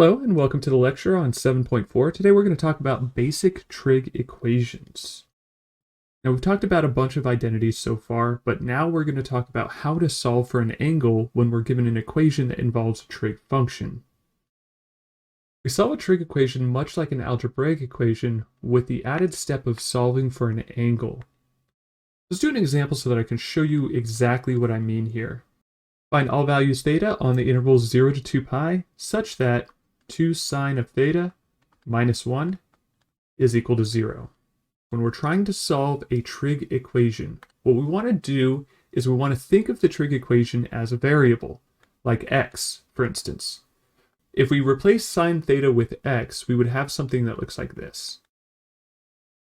Hello and welcome to the lecture on 7.4. Today we're going to talk about basic trig equations. Now we've talked about a bunch of identities so far, but now we're going to talk about how to solve for an angle when we're given an equation that involves a trig function. We solve a trig equation much like an algebraic equation with the added step of solving for an angle. Let's do an example so that I can show you exactly what I mean here. Find all values theta on the intervals 0 to 2 pi such that 2 sine of theta minus 1 is equal to 0. When we're trying to solve a trig equation, what we want to do is we want to think of the trig equation as a variable, like x, for instance. If we replace sine theta with x, we would have something that looks like this.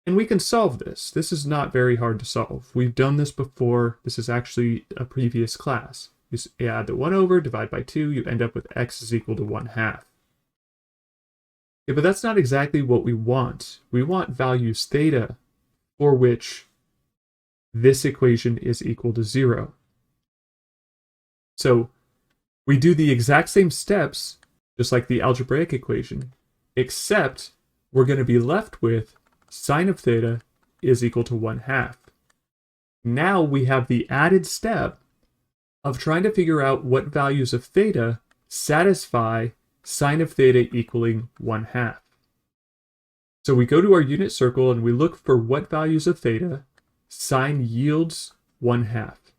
And we can solve this. This is not very hard to solve. We've done this before. This is actually a previous class. You add the 1 over, divide by 2, you end up with x is equal to 1/2. Yeah, but that's not exactly what we want. We want values theta for which this equation is equal to 0. So we do the exact same steps, just like the algebraic equation, except we're going to be left with sine of theta is equal to 1/2. Now we have the added step of trying to figure out what values of theta satisfy sine of theta equaling 1/2. So we go to our unit circle and we look for what values of theta sine yields 1/2.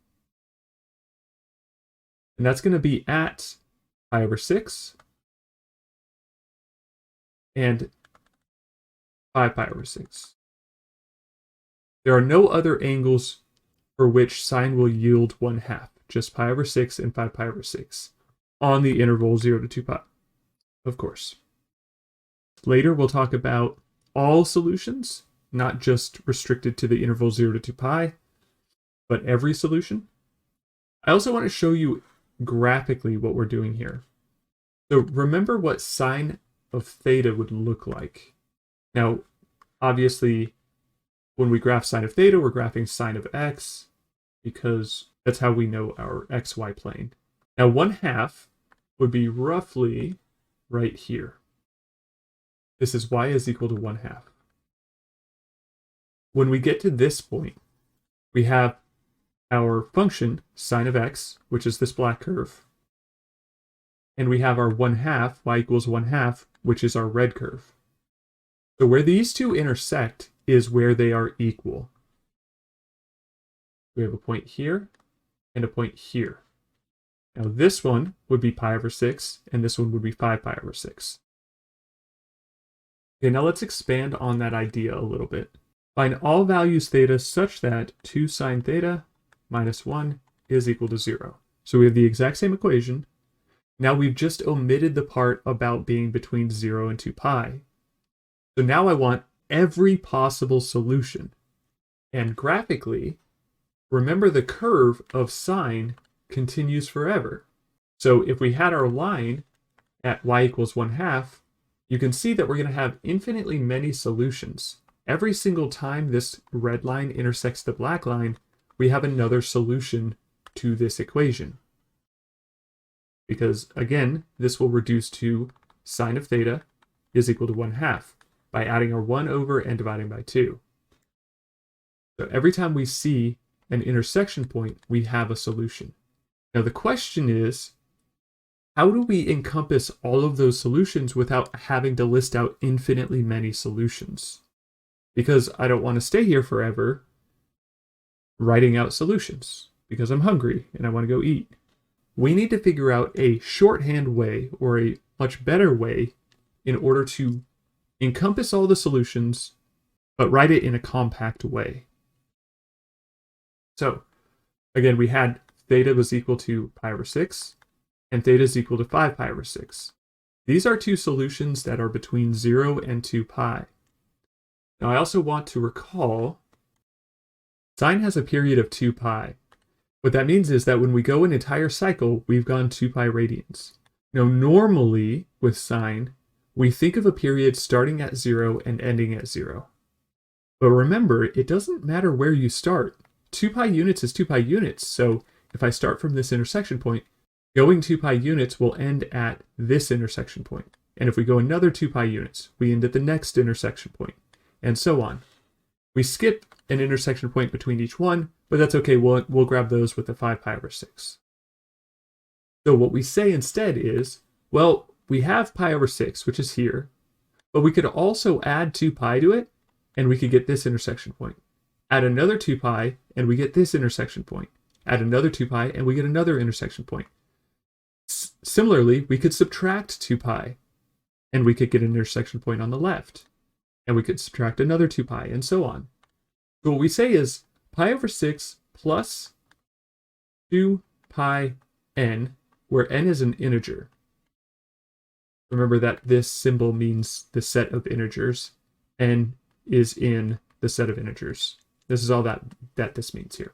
And that's going to be at pi over 6 and 5 pi over 6. There are no other angles for which sine will yield 1/2. Just pi over 6 and 5 pi over 6 on the interval 0 to 2 pi, of course. Later, we'll talk about all solutions, not just restricted to the interval 0 to 2 pi, but every solution. I also want to show you graphically what we're doing here. So remember what sine of theta would look like. Now, obviously, when we graph sine of theta, we're graphing sine of x, because that's how we know our xy plane. Now 1/2 would be roughly right here. This is y is equal to 1/2. When we get to this point, we have our function sine of x, which is this black curve, and we have our 1/2, y equals 1/2, which is our red curve. So where these two intersect is where they are equal. We have a point here and a point here. Now this one would be pi over 6, and this one would be 5 pi over 6. Okay, now let's expand on that idea a little bit. Find all values theta such that 2 sine theta minus 1 is equal to 0. So we have the exact same equation. Now we've just omitted the part about being between 0 and 2 pi. So now I want every possible solution. And graphically, remember the curve of sine continues forever. So if we had our line at y equals 1/2, you can see that we're going to have infinitely many solutions. Every single time this red line intersects the black line, we have another solution to this equation. Because again, this will reduce to sine of theta is equal to 1/2 by adding our 1 over and dividing by 2. So every time we see an intersection point, we have a solution. Now the question is, how do we encompass all of those solutions without having to list out infinitely many solutions? Because I don't want to stay here forever writing out solutions, because I'm hungry and I want to go eat. We need to figure out a shorthand way, or a much better way, in order to encompass all the solutions, but write it in a compact way. So, again, we had theta was equal to pi over 6, and theta is equal to 5 pi over 6. These are two solutions that are between 0 and 2 pi. Now, I also want to recall, sine has a period of 2 pi. What that means is that when we go an entire cycle, we've gone 2 pi radians. Now, normally, with sine, we think of a period starting at 0 and ending at 0. But remember, it doesn't matter where you start. 2 pi units is 2 pi units, so if I start from this intersection point, going 2 pi units will end at this intersection point. And if we go another 2 pi units, we end at the next intersection point, and so on. We skip an intersection point between each one, but that's okay. We'll grab those with the 5 pi over 6. So what we say instead is, well, we have pi over 6, which is here, but we could also add 2 pi to it, and we could get this intersection point. Add another 2 pi, and we get this intersection point. Add another 2 pi, and we get another intersection point. Similarly, we could subtract 2 pi, and we could get an intersection point on the left. And we could subtract another 2 pi, and so on. So what we say is pi over 6 plus 2 pi n, where n is an integer. Remember that this symbol means the set of integers. N is in the set of integers. This is all that this means here.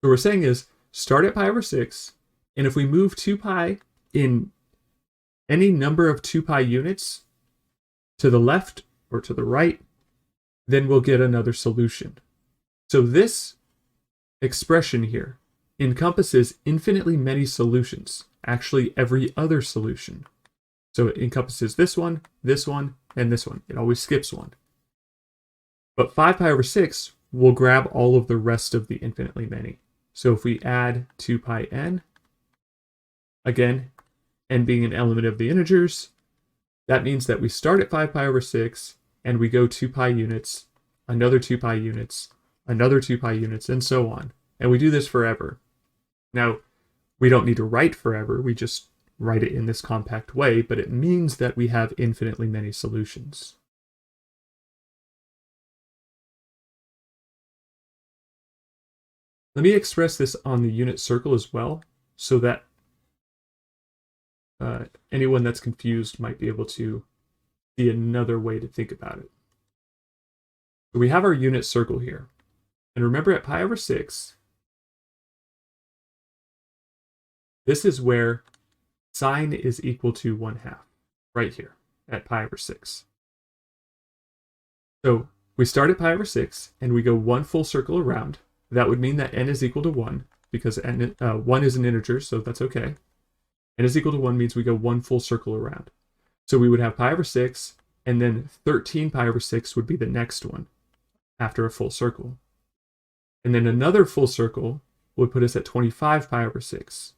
So what we're saying is start at pi over 6, and if we move 2 pi in any number of 2 pi units to the left or to the right, then we'll get another solution. So this expression here encompasses infinitely many solutions, actually every other solution. So it encompasses this one, and this one. It always skips one. But 5 pi over 6 will grab all of the rest of the infinitely many. So if we add 2 pi n, again, n being an element of the integers, that means that we start at 5 pi over 6, and we go 2 pi units, another 2 pi units, another 2 pi units, and so on. And we do this forever. Now, we don't need to write forever, we just write it in this compact way, but it means that we have infinitely many solutions. Let me express this on the unit circle as well, so that anyone that's confused might be able to see another way to think about it. So we have our unit circle here. And remember at pi over 6, this is where sine is equal to 1/2, right here at pi over 6. So we start at pi over 6, and we go one full circle around. That would mean that n is equal to 1, because 1 is an integer, so that's okay. N is equal to 1 means we go one full circle around. So we would have pi over 6, and then 13 pi over 6 would be the next one after a full circle. And then another full circle would put us at 25 pi over 6.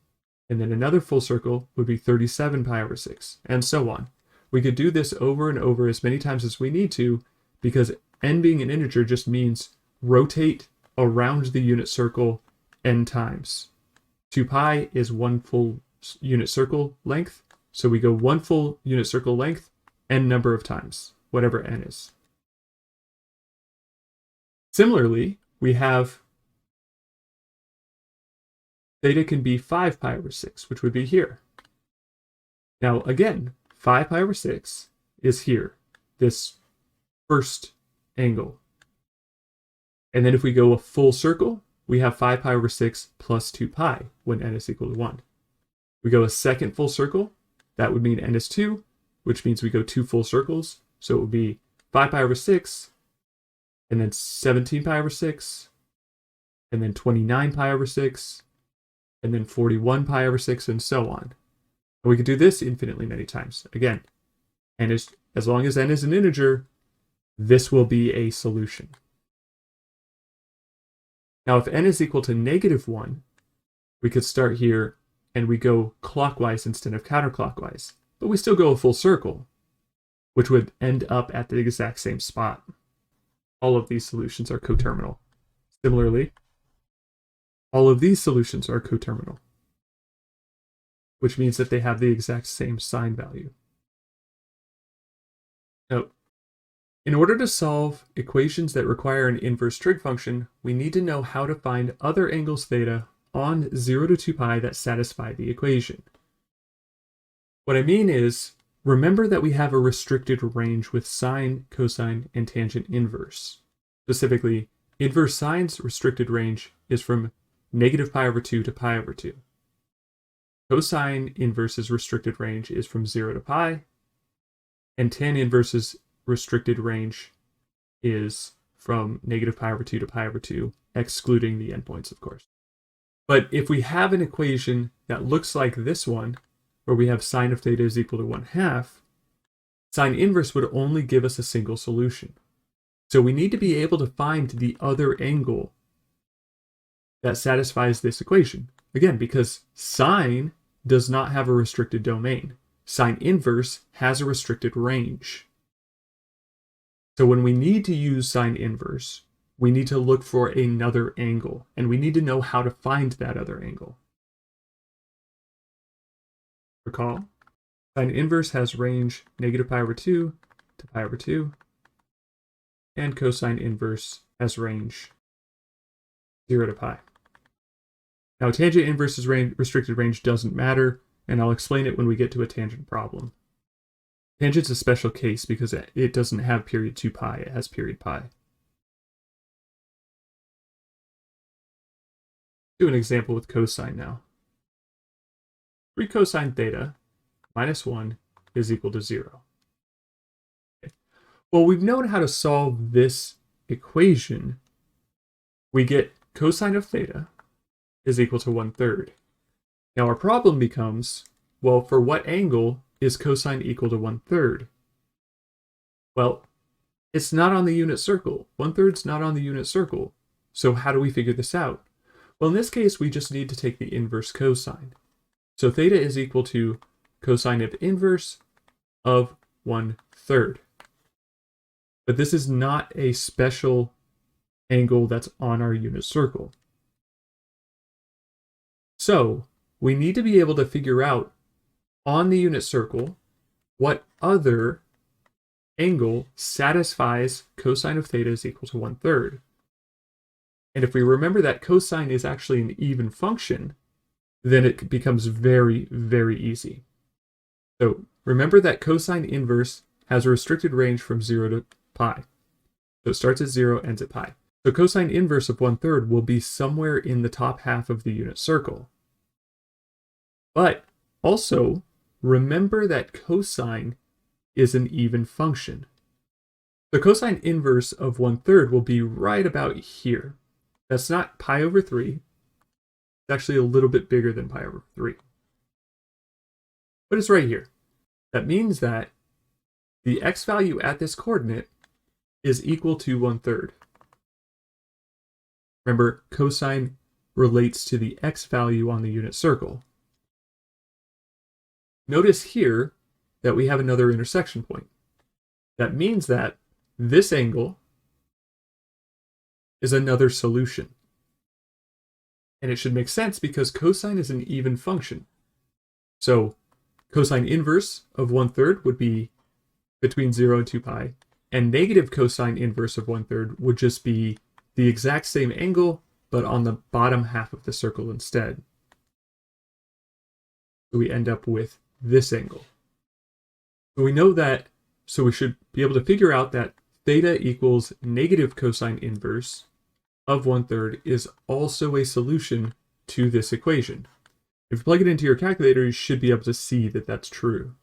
And then another full circle would be 37 pi over 6, and so on. We could do this over and over as many times as we need to, because n being an integer just means rotate around the unit circle n times. 2 pi is one full unit circle length, so we go one full unit circle length n number of times, whatever n is. Similarly, we have theta can be 5 pi over 6, which would be here. Now again, 5 pi over 6 is here, this first angle. And then if we go a full circle, we have 5 pi over 6 plus 2 pi when n is equal to 1. We go a second full circle, that would mean n is 2, which means we go 2 full circles. So it would be 5 pi over 6, and then 17 pi over 6, and then 29 pi over 6, and then 41 pi over 6, and so on. And we could do this infinitely many times. Again, as long as n is an integer, this will be a solution. Now, if n is equal to -1, we could start here and we go clockwise instead of counterclockwise, but we still go a full circle, which would end up at the exact same spot. All of these solutions are coterminal. Similarly, all of these solutions are coterminal, which means that they have the exact same sign value. Now, in order to solve equations that require an inverse trig function, we need to know how to find other angles theta on 0 to 2 pi that satisfy the equation. What I mean is, remember that we have a restricted range with sine, cosine, and tangent inverse. Specifically, inverse sine's restricted range is from -pi/2 to pi/2. Cosine inverse's restricted range is from 0 to pi, and tan inverse's restricted range is from -pi/2 to pi/2, excluding the endpoints, of course. But if we have an equation that looks like this one, where we have sine of theta is equal to 1/2, sine inverse would only give us a single solution. So we need to be able to find the other angle that satisfies this equation. Again, because sine does not have a restricted domain. Sine inverse has a restricted range. So when we need to use sine inverse, we need to look for another angle, and we need to know how to find that other angle. Recall, sine inverse has range negative pi over 2 to pi over 2, and cosine inverse has range 0 to pi. Now, tangent inverse's restricted range doesn't matter, and I'll explain it when we get to a tangent problem. Tangent's a special case because it doesn't have period 2 pi, it has period pi. Do an example with cosine now. 3 cosine theta minus 1 is equal to 0. Okay. Well, we've known how to solve this equation. We get cosine of theta is equal to 1/3. Now our problem becomes, well, for what angle is cosine equal to 1/3? Well, it's not on the unit circle. 1/3's not on the unit circle. So how do we figure this out? Well, in this case, we just need to take the inverse cosine. So theta is equal to cosine of inverse of 1/3. But this is not a special angle that's on our unit circle. So we need to be able to figure out on the unit circle what other angle satisfies cosine of theta is equal to 1/3. And if we remember that cosine is actually an even function, then it becomes very, very easy. So remember that cosine inverse has a restricted range from 0 to pi. So it starts at 0, ends at pi. So cosine inverse of 1/3 will be somewhere in the top half of the unit circle. But also, remember that cosine is an even function. The cosine inverse of 1/3 will be right about here. That's not pi over 3. It's actually a little bit bigger than pi over 3. But it's right here. That means that the x value at this coordinate is equal to 1/3. Remember, cosine relates to the x value on the unit circle. Notice here that we have another intersection point. That means that this angle is another solution. And it should make sense because cosine is an even function. So cosine inverse of 1/3 would be between 0 and 2 pi, and negative cosine inverse of 1/3 would just be the exact same angle, but on the bottom half of the circle instead. So we end up with this angle. So we know that, so we should be able to figure out that theta equals negative cosine inverse of 1/3 is also a solution to this equation. If you plug it into your calculator, you should be able to see that that's true.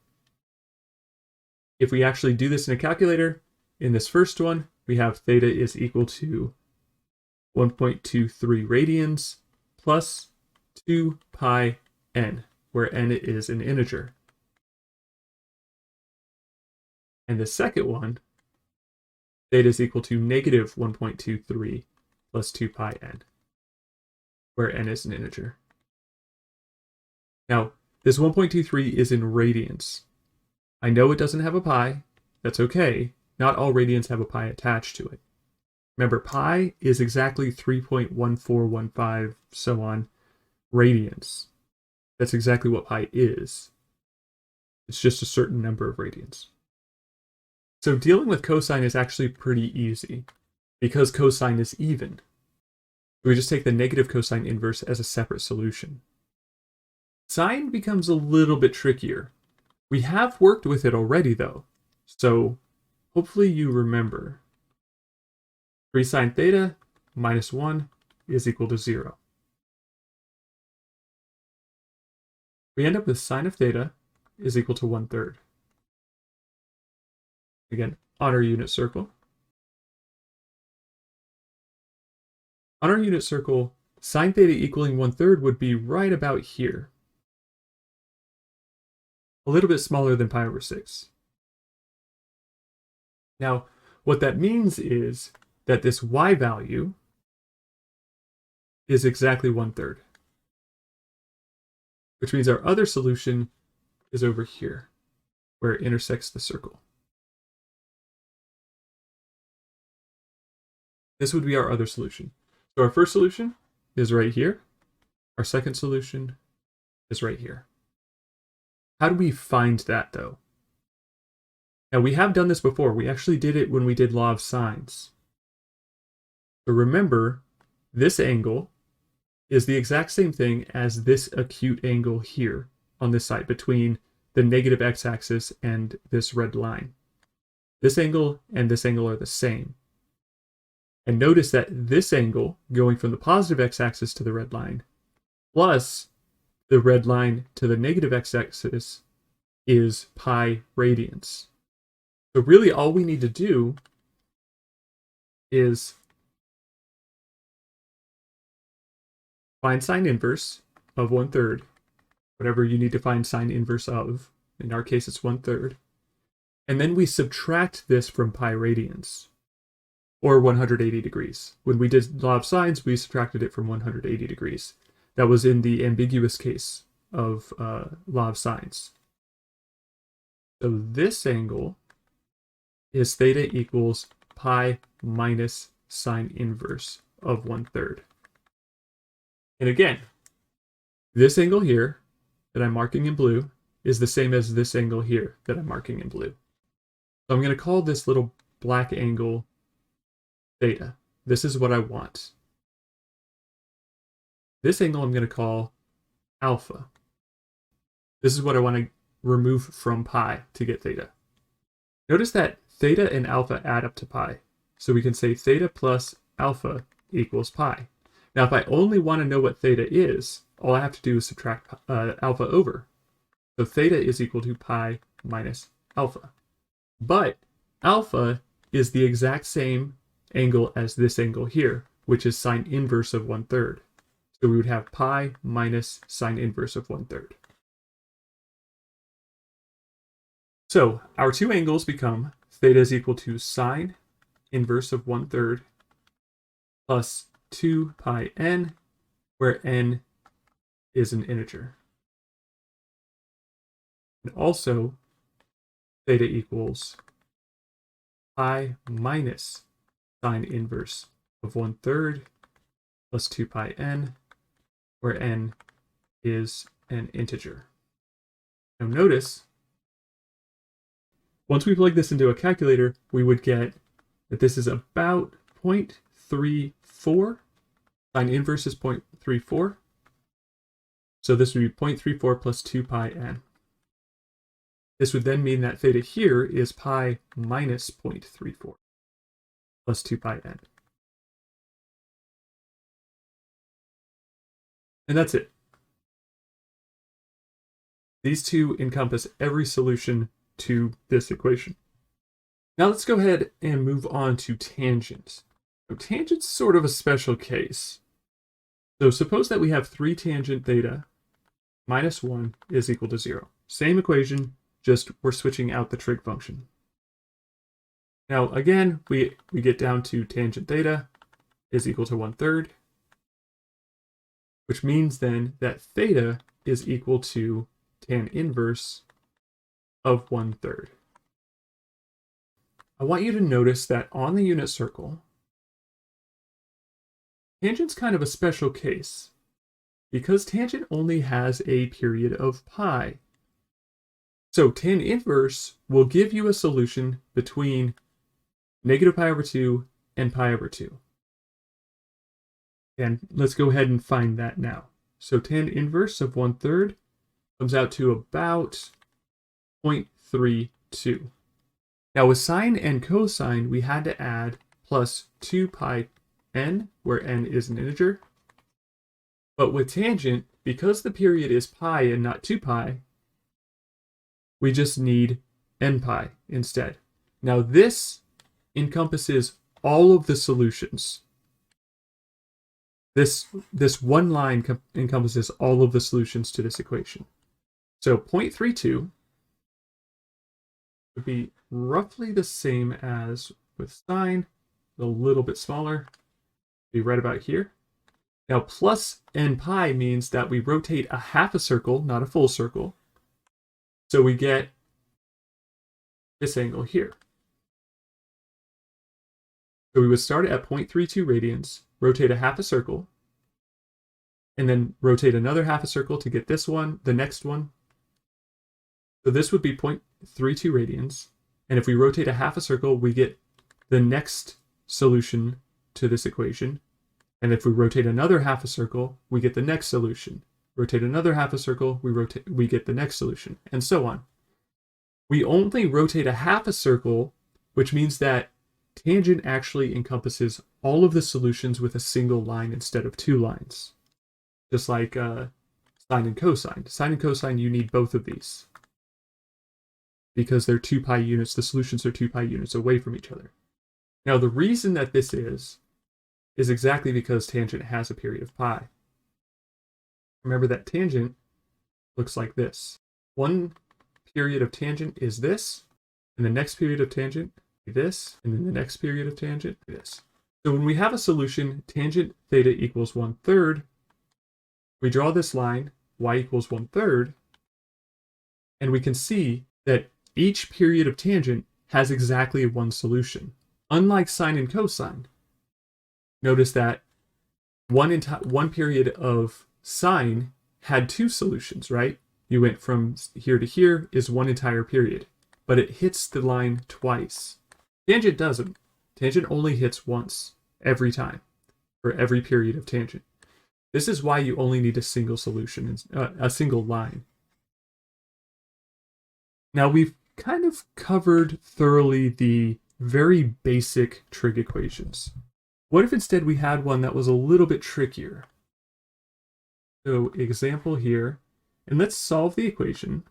If we actually do this in a calculator, in this first one, we have theta is equal to 1.23 radians plus 2 pi n, where n is an integer. And the second one, theta is equal to negative 1.23 plus 2 pi n, where n is an integer. Now, this 1.23 is in radians. I know it doesn't have a pi. That's okay. Not all radians have a pi attached to it. Remember, pi is exactly 3.1415, so on, radians. That's exactly what pi is. It's just a certain number of radians. So dealing with cosine is actually pretty easy because cosine is even. We just take the negative cosine inverse as a separate solution. Sine becomes a little bit trickier. We have worked with it already though, so hopefully you remember. 3 sine theta minus 1 is equal to 0. We end up with sine of theta is equal to 1/3. Again, on our unit circle. On our unit circle, sine theta equaling 1/3 would be right about here. a little bit smaller than pi over 6. Now, what that means is that this y value is exactly 1/3, which means our other solution is over here, where it intersects the circle. This would be our other solution. So our first solution is right here. Our second solution is right here. How do we find that, though? Now, we have done this before. We actually did it when we did law of sines. So remember, this angle is the exact same thing as this acute angle here on this side between the negative x-axis and this red line. This angle and this angle are the same. And notice that this angle, going from the positive x-axis to the red line, plus the red line to the negative x-axis, is pi radians. So really all we need to do is find sine inverse of 1/3, whatever you need to find sine inverse of. In our case, it's 1/3. And then we subtract this from pi radians, or 180 degrees. When we did law of sines, we subtracted it from 180 degrees. That was in the ambiguous case of law of sines. So this angle is theta equals pi minus sine inverse of 1/3. And again, this angle here that I'm marking in blue is the same as this angle here that I'm marking in blue. So I'm going to call this little black angle theta. This is what I want. This angle I'm going to call alpha. This is what I want to remove from pi to get theta. Notice that theta and alpha add up to pi. So we can say theta plus alpha equals pi. Now, if I only want to know what theta is, all I have to do is subtract alpha over. So theta is equal to pi minus alpha. But alpha is the exact same angle as this angle here, which is sine inverse of 1/3. So we would have pi minus sine inverse of 1/3. So our two angles become theta is equal to sine inverse of 1/3 plus 2 pi n, where n is an integer. And also, theta equals pi minus sine inverse of 1/3 plus 2 pi n, where n is an integer. Now notice, once we plug this into a calculator, we would get that this is about 0.34. Sine inverse is 0.34. So this would be 0.34 plus 2 pi n. This would then mean that theta here is pi minus 0.34 plus 2 pi n. And that's it. These two encompass every solution to this equation. Now let's go ahead and move on to tangent. So tangent's sort of a special case. So suppose that we have 3 tangent theta minus 1 is equal to 0. Same equation, just we're switching out the trig function. Now again, we get down to tangent theta is equal to 1/3, which means then that theta is equal to tan inverse of 1/3. I want you to notice that on the unit circle, tangent's kind of a special case because tangent only has a period of pi. So tan inverse will give you a solution between negative pi over 2 and pi over 2. And let's go ahead and find that now. So tan inverse of 1/3 comes out to about 0.32. Now with sine and cosine, we had to add plus 2 pi n, where n is an integer. But with tangent, because the period is pi and not 2 pi, we just need n pi instead. Now this encompasses all of the solutions. This one line encompasses all of the solutions to this equation. So 0.32 would be roughly the same as with sine, a little bit smaller, be right about here. Now plus n pi means that we rotate a half a circle, not a full circle. So we get this angle here. So we would start at 0.32 radians, rotate a half a circle, and then rotate another half a circle to get this one, the next one. So this would be 0.32 radians. And if we rotate a half a circle, we get the next solution to this equation. And if we rotate another half a circle, we get the next solution. Rotate another half a circle, we get the next solution, and so on. We only rotate a half a circle, which means that tangent actually encompasses all of the solutions with a single line instead of two lines. Just like sine and cosine. Sine and cosine, you need both of these. Because they're 2 pi units, the solutions are 2 pi units away from each other. Now the reason that this is exactly because tangent has a period of pi. Remember that tangent looks like this. One period of tangent is this, and the next period of tangent is this, and then the next period of tangent is this. So when we have a solution, tangent theta equals 1/3, we draw this line, y equals 1/3, and we can see that each period of tangent has exactly one solution. Unlike sine and cosine, notice that one period of sine had two solutions, right? You went from here to here is one entire period, but it hits the line twice. Tangent doesn't. Tangent only hits once every time for every period of tangent. This is why you only need a single solution, a single line. Now we've kind of covered thoroughly the very basic trig equations. What if instead we had one that was a little bit trickier? So example here, and let's solve the equation.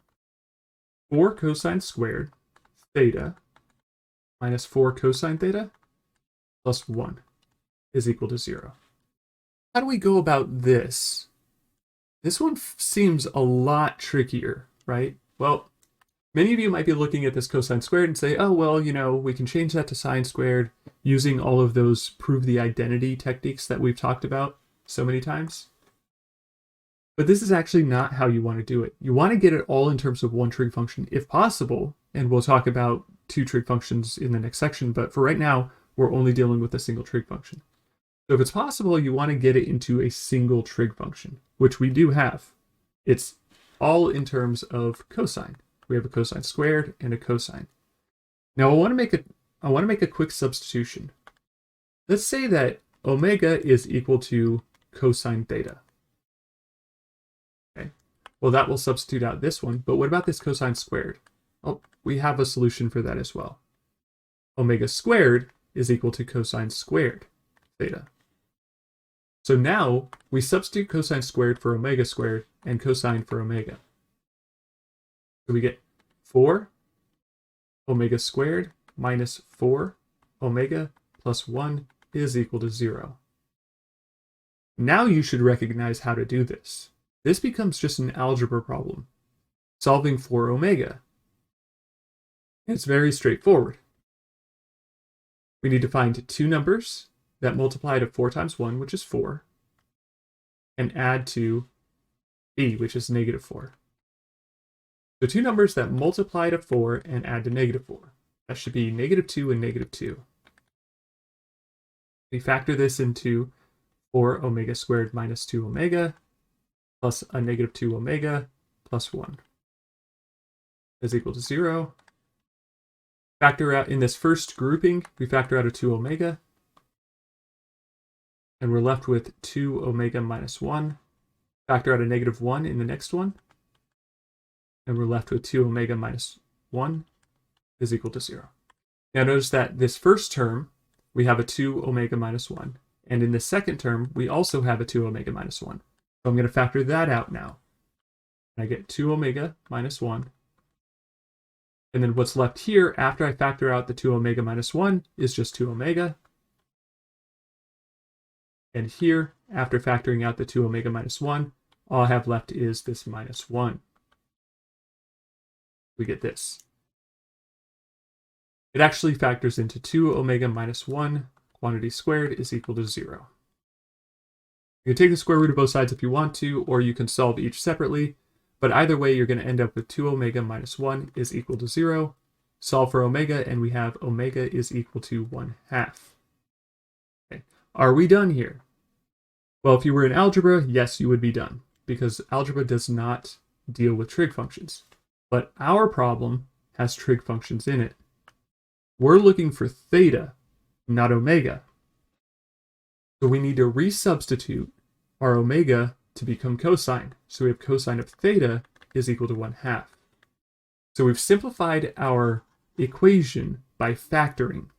4 cosine squared theta minus 4 cosine theta plus 1 is equal to 0. How do we go about this? This one seems a lot trickier, right? Well, many of you might be looking at this cosine squared and say, oh, well, you know, we can change that to sine squared using all of those prove the identity techniques that we've talked about so many times. But this is actually not how you want to do it. You want to get it all in terms of one trig function if possible, and we'll talk about 2 trig functions in the next section, but for right now, we're only dealing with a single trig function. So if it's possible, you want to get it into a single trig function, which we do have. It's all in terms of cosine. We have a cosine squared and a cosine. Now I want to make a quick substitution. Let's say that omega is equal to cosine theta. Okay. Well, that will substitute out this one, but what about this cosine squared? Oh, we have a solution for that as well. Omega squared is equal to cosine squared theta. So now we substitute cosine squared for omega squared and cosine for omega. So we get 4 omega squared minus 4 omega plus 1 is equal to 0. Now you should recognize how to do this. This becomes just an algebra problem, solving for omega. It's very straightforward. We need to find two numbers that multiply to 4 times 1, which is 4, and add to b, which is negative 4. So two numbers that multiply to 4 and add to negative 4. That should be negative 2 and negative 2. We factor this into 4 omega squared minus 2 omega plus a negative 2 omega plus 1 is equal to 0. Factor out in this first grouping, we factor out a 2 omega, and we're left with 2 omega minus 1. Factor out a negative 1 in the next one, and we're left with 2 omega minus 1 is equal to 0. Now notice that this first term, we have a 2 omega minus 1, and in the second term, we also have a 2 omega minus 1. So I'm going to factor that out now. I get 2 omega minus 1. And then what's left here after I factor out the 2 omega minus 1 is just 2 omega. And here, after factoring out the 2 omega minus 1, all I have left is this minus 1. We get this. It actually factors into 2 omega minus 1 quantity squared is equal to 0. You can take the square root of both sides if you want to, or you can solve each separately, but either way you're going to end up with 2 omega minus 1 is equal to 0. Solve for omega, and we have omega is equal to 1/2. Okay. Are we done here? Well, if you were in algebra, yes, you would be done, because algebra does not deal with trig functions. But our problem has trig functions in it. We're looking for theta, not omega. So we need to resubstitute our omega to become cosine. So we have cosine of theta is equal to 1/2. So we've simplified our equation by factoring.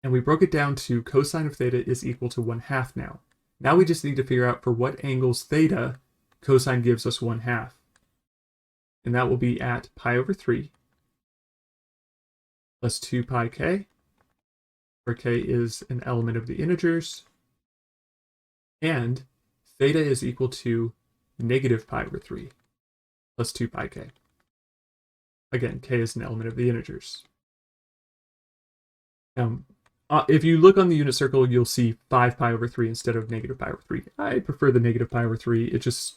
And we broke it down to cosine of theta is equal to 1/2 now. Now we just need to figure out for what angles theta cosine gives us 1/2. And that will be at pi over 3 plus 2 pi k, where k is an element of the integers. And theta is equal to negative pi over 3 plus 2 pi k. Again, k is an element of the integers. If you look on the unit circle, you'll see 5 pi over 3 instead of negative pi over 3. I prefer the negative pi over 3. It just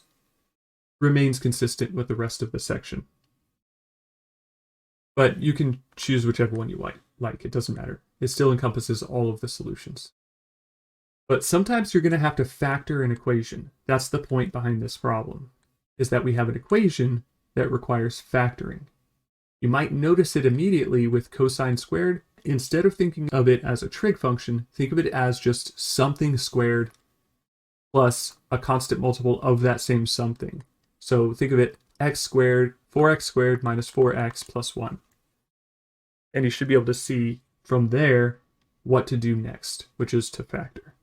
remains consistent with the rest of the section. But you can choose whichever one you like. It doesn't matter. It still encompasses all of the solutions. But sometimes you're going to have to factor an equation. That's the point behind this problem, is that we have an equation that requires factoring. You might notice it immediately with cosine squared. Instead of thinking of it as a trig function, think of it as just something squared plus a constant multiple of that same something. So think of it x squared, 4x squared minus 4x plus 1. And you should be able to see from there what to do next, which is to factor.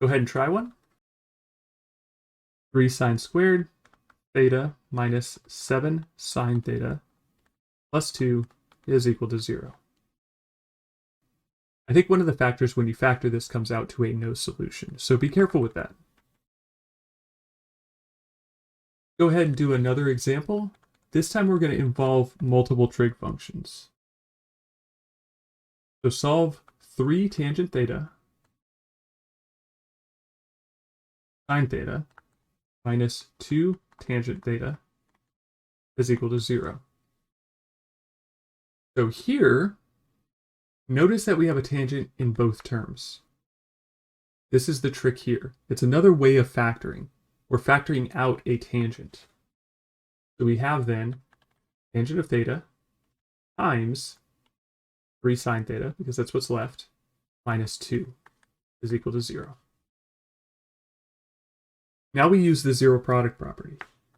Go ahead and try one. 3 sine squared theta minus 7 sine theta plus 2 is equal to 0. I think one of the factors when you factor this comes out to a no solution, so be careful with that. Go ahead and do another example. This time we're going to involve multiple trig functions. So solve 3 tangent theta sine theta minus 2 tangent theta is equal to 0. So here, notice that we have a tangent in both terms. This is the trick here. It's another way of factoring. We're factoring out a tangent. So we have then tangent of theta times 3 sine theta, because that's what's left, minus 2 is equal to 0. Now we use the zero product property.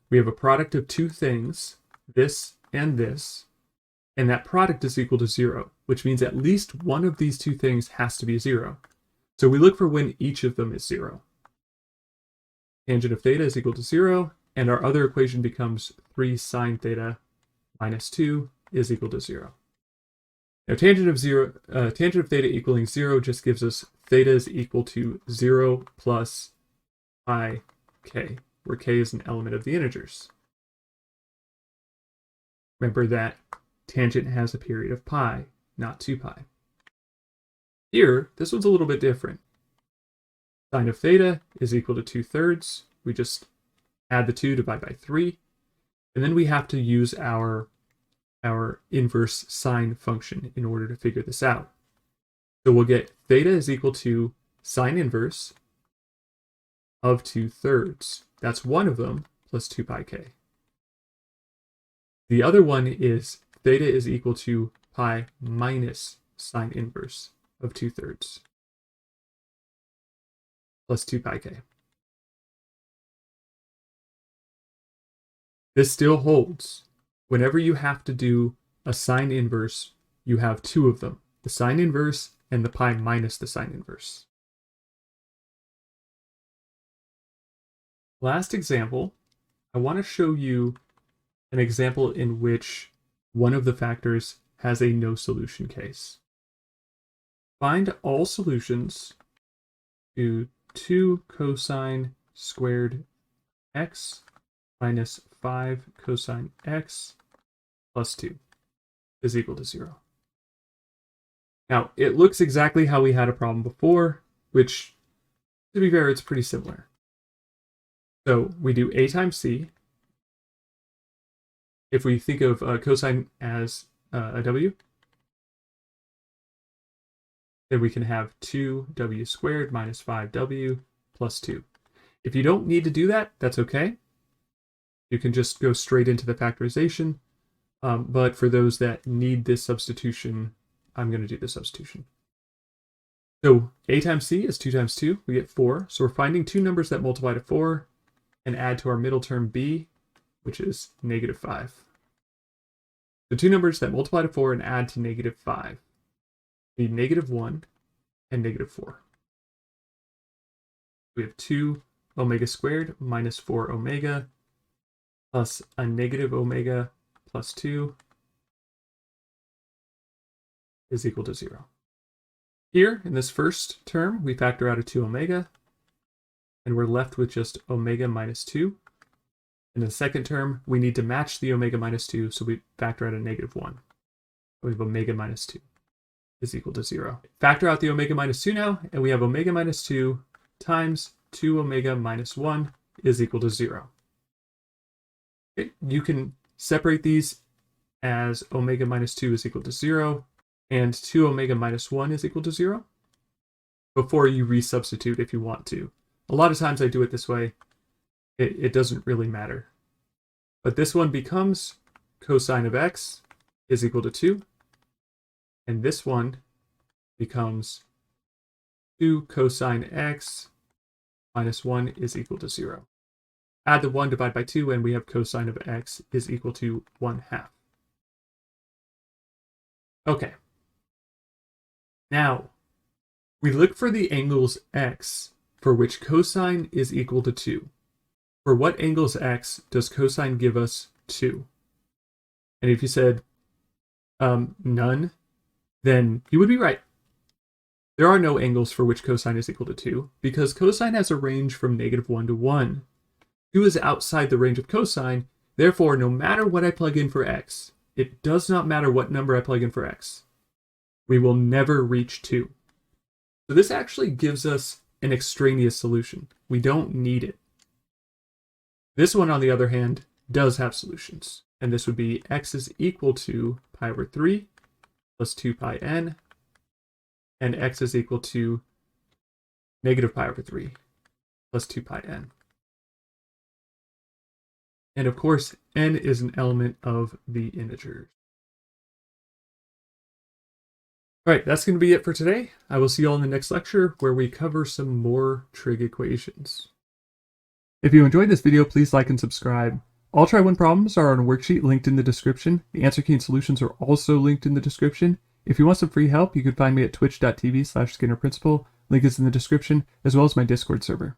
We have a product of two things, this, and that product is equal to 0, which means at least one of these two things has to be 0. So we look for when each of them is 0. Tangent of theta is equal to 0, and our other equation becomes 3 sine theta minus 2 is equal to 0. Now tangent of theta equaling 0 just gives us theta is equal to 0 plus pi k, where k is an element of the integers. Remember that tangent has a period of pi, not 2 pi. Here, this one's a little bit different. Sine of theta is equal to 2/3. We just add the 2, divide by 3, and then we have to use our inverse sine function in order to figure this out. So we'll get theta is equal to sine inverse of 2/3. That's one of them, plus 2 pi k. The other one is theta is equal to pi minus sine inverse of 2/3 plus 2 pi k. This still holds. Whenever you have to do a sine inverse, you have two of them, the sine inverse and the pi minus the sine inverse. Last example, I want to show you an example in which one of the factors has a no solution case. Find all solutions to 2 cosine squared x minus 5 cosine x plus 2 is equal to 0. Now, it looks exactly how we had a problem before, which, to be fair, it's pretty similar. So we do a times c. If we think of cosine as a w, then we can have 2w squared minus 5w plus 2. If you don't need to do that, that's okay. You can just go straight into the factorization. But for those that need this substitution, I'm going to do the substitution. So a times c is 2 times 2. We get 4. So we're finding two numbers that multiply to 4 and add to our middle term b, which is negative 5. The two numbers that multiply to 4 and add to negative 5 be negative 1 and negative 4. We have 2 omega squared minus 4 omega plus a negative omega plus 2 is equal to 0. Here, in this first term, we factor out a 2 omega, and we're left with just omega minus 2. In the second term, we need to match the omega minus 2, so we factor out a negative 1. We have omega minus 2 is equal to 0. Factor out the omega minus 2 now, and we have omega minus 2 times 2 omega minus 1 is equal to 0. Okay, you can separate these as omega minus 2 is equal to 0, and 2 omega minus 1 is equal to 0 before you resubstitute if you want to. A lot of times I do it this way. It doesn't really matter. But this one becomes cosine of x is equal to 2. And this one becomes 2 cosine x minus 1 is equal to 0. Add the 1, divide by 2, and we have cosine of x is equal to 1/2. Okay. Now, we look for the angles x for which cosine is equal to 2. For what angles x does cosine give us 2? And if you said none, then you would be right. There are no angles for which cosine is equal to 2, because cosine has a range from negative 1 to 1. 2 is outside the range of cosine, therefore no matter what I plug in for x, it does not matter what number I plug in for x, we will never reach 2. So this actually gives us an extraneous solution. We don't need it. This one, on the other hand, does have solutions. And this would be x is equal to pi over 3 plus 2 pi n, and x is equal to negative pi over 3 plus 2 pi n. And of course, n is an element of the integers. All right, that's going to be it for today. I will see you all in the next lecture where we cover some more trig equations. If you enjoyed this video, please like and subscribe. All try one problems are on a worksheet linked in the description. The answer key and solutions are also linked in the description. If you want some free help, you can find me at twitch.tv/SkinnerPrincipal. Link is in the description, as well as my Discord server.